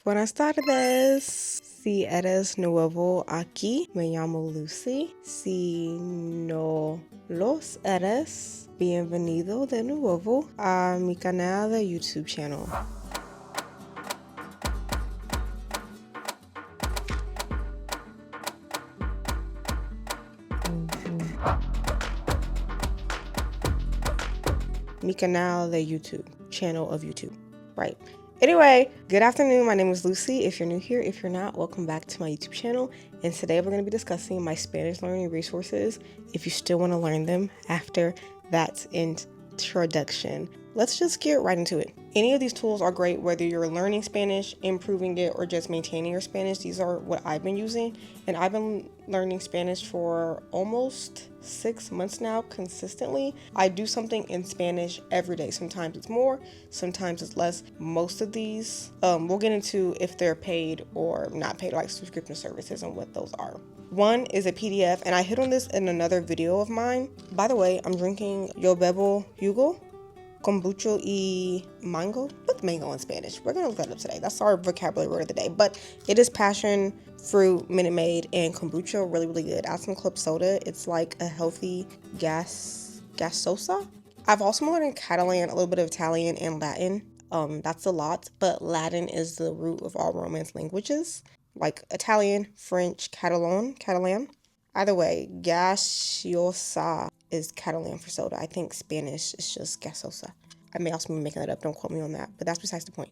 Buenas tardes. Si eres nuevo aquí, me llamo Lucy. Si no los eres, bienvenido de nuevo a mi canal de YouTube channel. Mi canal de YouTube, channel of YouTube, right? Anyway, good afternoon. My name is Lucy. If you're new here, if you're not, welcome back to my YouTube channel. And today we're going to be discussing my Spanish learning resources if you still want to learn them after that introduction. Let's just get right into it. Any of these tools are great whether you're learning Spanish, improving it, or just maintaining your Spanish. These are what I've been using, and I've been learning Spanish for almost 6 months now consistently. I do something in Spanish every day. Sometimes it's more, sometimes it's less. Most of these, we'll get into if they're paid or not paid, like subscription services and what those are. One is a PDF, and I hit on this in another video of mine. By the way, I'm drinking Yo Bebo Yugo, kombucha y mango. What's mango in Spanish? We're gonna look that up today. That's our vocabulary word of the day. But it is passion fruit, Minute Maid, and kombucha. Really, really good. Add some club soda. It's like a healthy gasosa. I've also been learning Catalan, a little bit of Italian, and Latin. That's a lot, but Latin is the root of all Romance languages, like Italian, French, Catalan. Either way, gaseosa is Catalan for soda. I think Spanish is just gasosa. I may also be making that up. Don't quote me on that, but that's besides the point.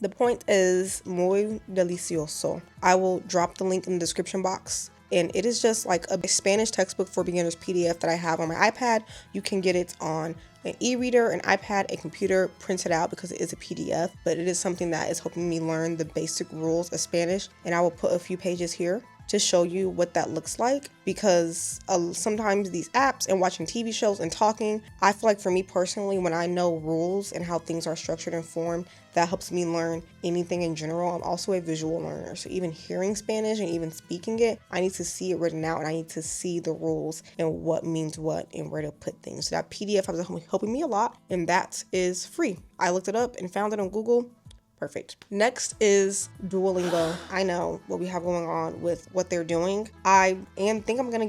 The point is muy delicioso. I will drop the link in the description box. And it is just like a Spanish textbook for beginners PDF that I have on my iPad. You can get it on an e-reader, an iPad, a computer, print it out because it is a PDF. But it is something that is helping me learn the basic rules of Spanish. And I will put a few pages here to show you what that looks like, because sometimes these apps and watching TV shows and talking, I feel like for me personally, when I know rules and how things are structured and formed, that helps me learn anything in general. I'm also a visual learner, so even hearing Spanish and even speaking it, I need to see it written out and I need to see the rules and what means what and where to put things. So that PDF has been helping me a lot, and that is free. I looked it up and found it on Google. Perfect. Next is Duolingo. I know what we have going on with what they're doing. I think I'm gonna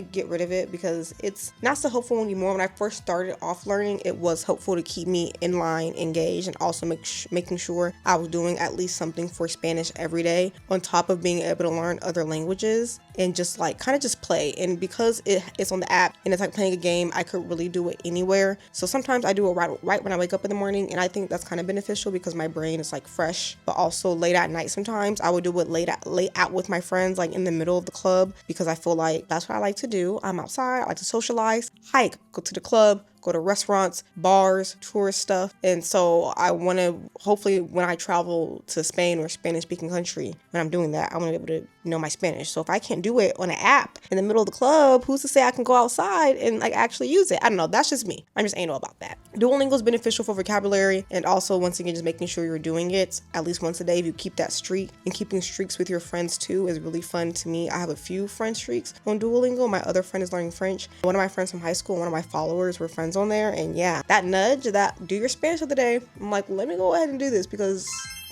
get rid of it because it's not so helpful anymore. When I first started off learning, it was helpful to keep me in line, engaged, and also making sure I was doing at least something for Spanish every day, on top of being able to learn other languages and just like kind of just play. And because it's on the app and it's like playing a game, I could really do it anywhere. So sometimes I do it right when I wake up in the morning, and I think that's kind of beneficial because my brain is like fresh. But also late at night, sometimes I would do it late out with my friends, like in the middle of the club, because I feel like that's what I like to do. I'm outside, I like to socialize, hike, go to the club, go to restaurants, bars, tourist stuff. And so I want to, hopefully when I travel to Spain or Spanish speaking country, when I'm doing that, I want to be able to know my Spanish. So if I can't do it on an app in the middle of the club, who's to say I can go outside and like actually use it? I don't know. That's just me. I'm just anal about that. Duolingo is beneficial for vocabulary, and also once again, just making sure you're doing it at least once a day. If you keep that streak, and keeping streaks with your friends too is really fun to me. I have a few friend streaks on Duolingo. My other friend is learning French. One of my friends from high school, one of my followers were friends on there, and yeah, that nudge, that do your Spanish of the day, I'm like, let me go ahead and do this because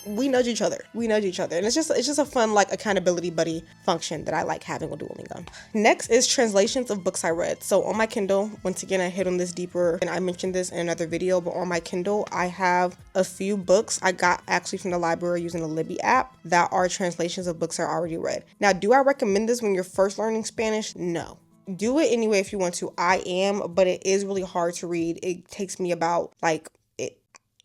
we nudge each other, and it's just a fun like accountability buddy function that I like having with Duolingo. Next is translations of books I read. So on my Kindle, once again, I hit on this deeper, and I mentioned this in another video, but on my Kindle I have a few books I got actually from the library using the Libby app that are translations of books I already read. Now, do I recommend this when you're first learning Spanish? No. Do it anyway if you want to. I am, but it is really hard to read. It takes me about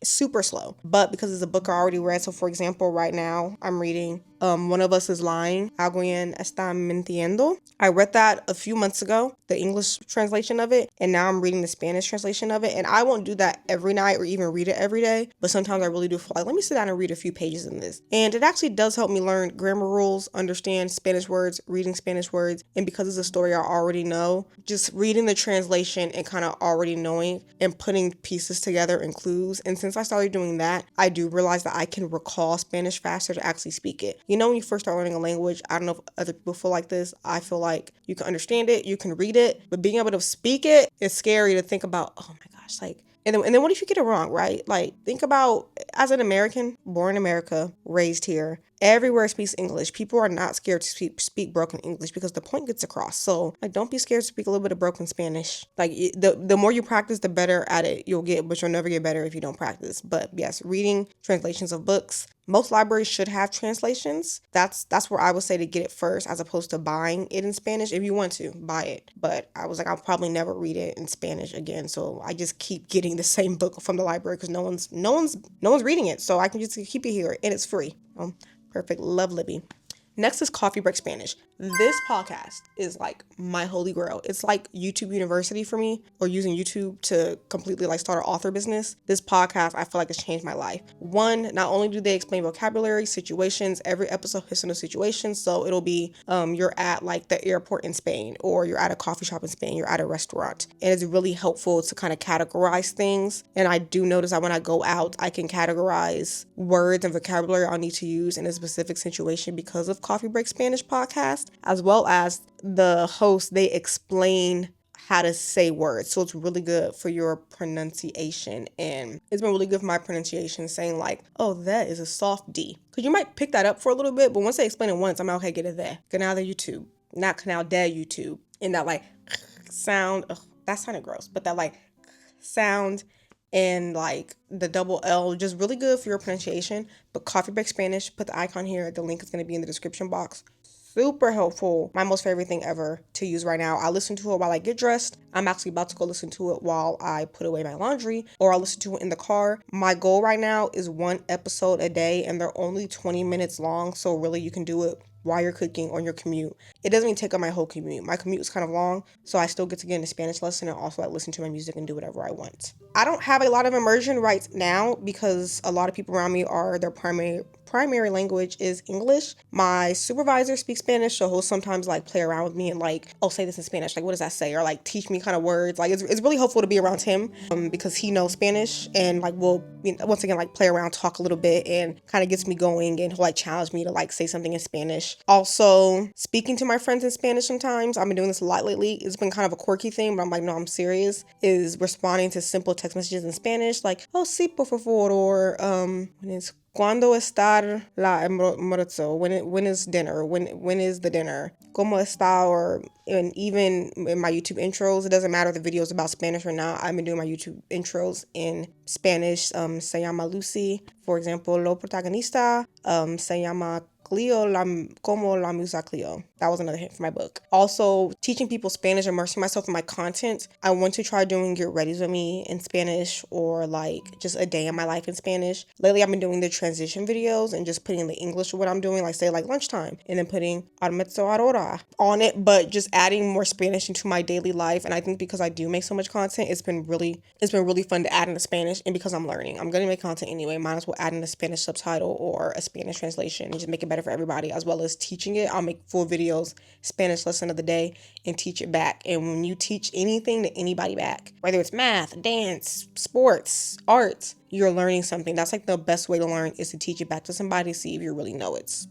super slow, but because it's a book I already read. So for example, right now I'm reading One of Us is Lying, Alguien está mintiendo. I read that a few months ago, the English translation of it, and now I'm reading the Spanish translation of it. And I won't do that every night or even read it every day, but sometimes I really do feel like, let me sit down and read a few pages in this. And it actually does help me learn grammar rules, understand Spanish words, reading Spanish words. And because it's a story I already know, just reading the translation and kind of already knowing and putting pieces together and clues. And since I started doing that, I do realize that I can recall Spanish faster to actually speak it. You know, when you first start learning a language, I don't know if other people feel like this. I feel like you can understand it, you can read it, but being able to speak it is scary to think about. Oh my gosh, like And then what if you get it wrong, right? Like, think about, as an American, born in America, raised here, everywhere speaks English. People are not scared to speak broken English because the point gets across. So, like, don't be scared to speak a little bit of broken Spanish. Like, the more you practice, the better at it you'll get, but you'll never get better if you don't practice. But yes, reading translations of books. Most libraries should have translations. That's where I would say to get it first, as opposed to buying it in Spanish. If you want to, buy it. But I was like, I'll probably never read it in Spanish again. So I just keep getting the same book from the library because no one's reading it. So I can just keep it here, and it's free. Perfect. Love Libby. Next is Coffee Break Spanish. This podcast is like my holy grail. It's like YouTube University for me, or using YouTube to completely like start an author business. This podcast, I feel like, has changed my life. One, not only do they explain vocabulary, situations, every episode hits on a situation. So it'll be you're at like the airport in Spain, or you're at a coffee shop in Spain, you're at a restaurant. And it's really helpful to kind of categorize things. And I do notice that when I go out, I can categorize words and vocabulary I'll need to use in a specific situation because of Coffee Break Spanish podcast, as well as the host, they explain how to say words. So it's really good for your pronunciation. And it's been really good for my pronunciation, saying like, oh, that is a soft D. Because you might pick that up for a little bit, but once they explain it once, I'm like, okay, get it there. Canal de YouTube. Not canal de YouTube. And that like sound, that sounded gross, but that like sound and like the double L, just really good for your pronunciation. But Coffee Break Spanish, put the icon here. The link is going to be in the description box. Super helpful. My most favorite thing ever to use right now. I listen to it while I get dressed. I'm actually about to go listen to it while I put away my laundry, or I'll listen to it in the car. My goal right now is 1 episode a day, and they're only 20 minutes long. So really you can do it while you're cooking on your commute. It doesn't even take up my whole commute. My commute is kind of long, so I still get to get in a Spanish lesson and also like listen to my music and do whatever I want. I don't have a lot of immersion right now because a lot of people around me are their primary language is English. My supervisor speaks Spanish, so he'll sometimes like play around with me and like, oh, say this in Spanish, like what does that say, or like teach me kind of words. Like it's really helpful to be around him because he knows Spanish, and like we'll once again like play around, talk a little bit, and kind of gets me going, and he'll like challenge me to like say something in Spanish. Also, speaking to my friends in Spanish sometimes. I've been doing this a lot lately. It's been kind of a quirky thing, but I'm like, no, I'm serious. Is responding to simple text messages in Spanish, like, oh, sí, por favor, or when it's ¿Cuándo está la almuerzo? When is dinner? When is the dinner? ¿Cómo está? Or and even in my YouTube intros, it doesn't matter if the video is about Spanish or not. I've been doing my YouTube intros in Spanish. Se llama Lucy. For example, lo protagonista se llama Cleo, como la musa Cleo. That was another hint for my book. Also, teaching people Spanish, immersing myself in my content. I want to try doing Get Ready With Me in Spanish, or like just a day in my life in Spanish. Lately, I've been doing the transition videos and just putting the English of what I'm doing, like say like lunchtime, and then putting almuerzo ahora on it, but just adding more Spanish into my daily life. And I think because I do make so much content, it's been really fun to add in the Spanish. And because I'm learning, I'm gonna make content anyway, might as well add in a Spanish subtitle or a Spanish translation and just make it better for everybody, as well as teaching it. I'll make full videos, Spanish lesson of the day, and teach it back. And when you teach anything to anybody back, whether it's math, dance, sports, art, you're learning something. That's like the best way to learn, is to teach it back to somebody, see if you really know it.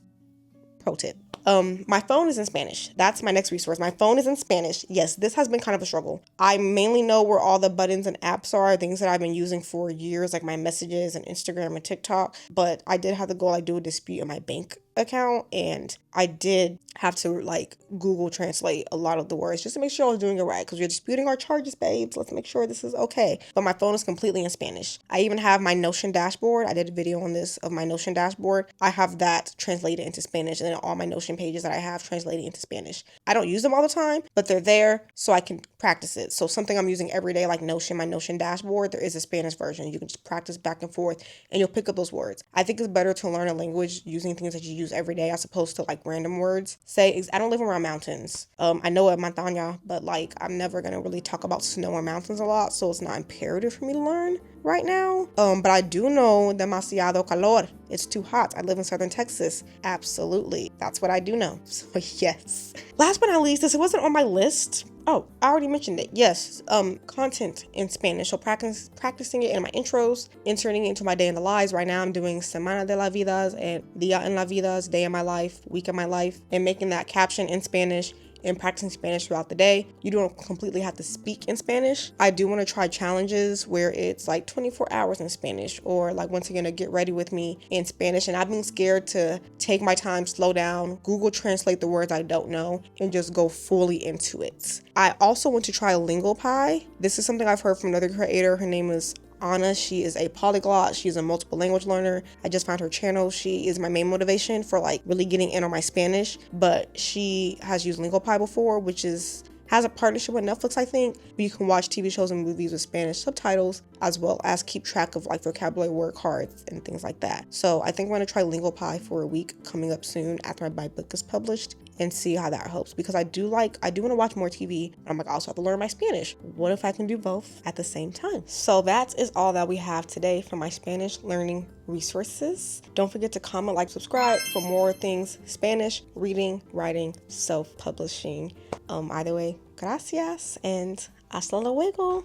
Pro tip. My phone is in Spanish. That's my next resource. My phone is in Spanish. Yes, this has been kind of a struggle. I mainly know where all the buttons and apps are, things that I've been using for years, like my messages and Instagram and TikTok. But I did have to go like do a dispute in my bank account, and I did have to like Google translate a lot of the words just to make sure I was doing it right, because we're disputing our charges, babes. Let's make sure this is okay. But my phone is completely in Spanish. I even have my Notion dashboard. I did a video on this of my Notion dashboard. I have that translated into Spanish, and then all my Notion pages that I have translated into Spanish. I don't use them all the time, but they're there so I can practice it. So something I'm using every day, like Notion, my Notion dashboard, there is a Spanish version. You can just practice back and forth and you'll pick up those words. I think it's better to learn a language using things that you use every day as opposed to like random words. Say, I don't live around mountains. I know a montaña, but like I'm never going to really talk about snow or mountains a lot, so it's not imperative for me to learn right now. But I do know demasiado calor. It's too hot. I live in southern Texas. Absolutely. That's what I do know. So yes. Last but not least, this wasn't on my list. Oh, I already mentioned it. Yes, content in Spanish. So practicing it in my intros, inserting it into my day in the lives. Right now I'm doing Semana de la Vidas and Dia en la Vidas, day in my life, week in my life, and making that caption in Spanish and practicing Spanish throughout the day. You don't completely have to speak in Spanish. I do want to try challenges where it's like 24 hours in Spanish, or like once again, a get ready with me in Spanish. And I've been scared to take my time, slow down, Google Translate the words I don't know, and just go fully into it. I also want to try Lingo Pie. This is something I've heard from another creator. Her name is Anna. She is a polyglot. She's a multiple language learner. I just found her channel. She is my main motivation for like really getting in on my Spanish, but she has used Lingo Pie before, which has a partnership with Netflix, I think. You can watch TV shows and movies with Spanish subtitles, as well as keep track of like vocabulary word cards and things like that. So I think I'm going to try Lingo Pie for a week coming up soon after my book is published, and see how that helps, because I do want to watch more TV. I'm like, I also have to learn my Spanish. What if I can do both at the same time? So that is all that we have today for my Spanish learning resources. Don't forget to comment, like, subscribe for more things Spanish, reading, writing, self-publishing. Either way, gracias and hasta luego.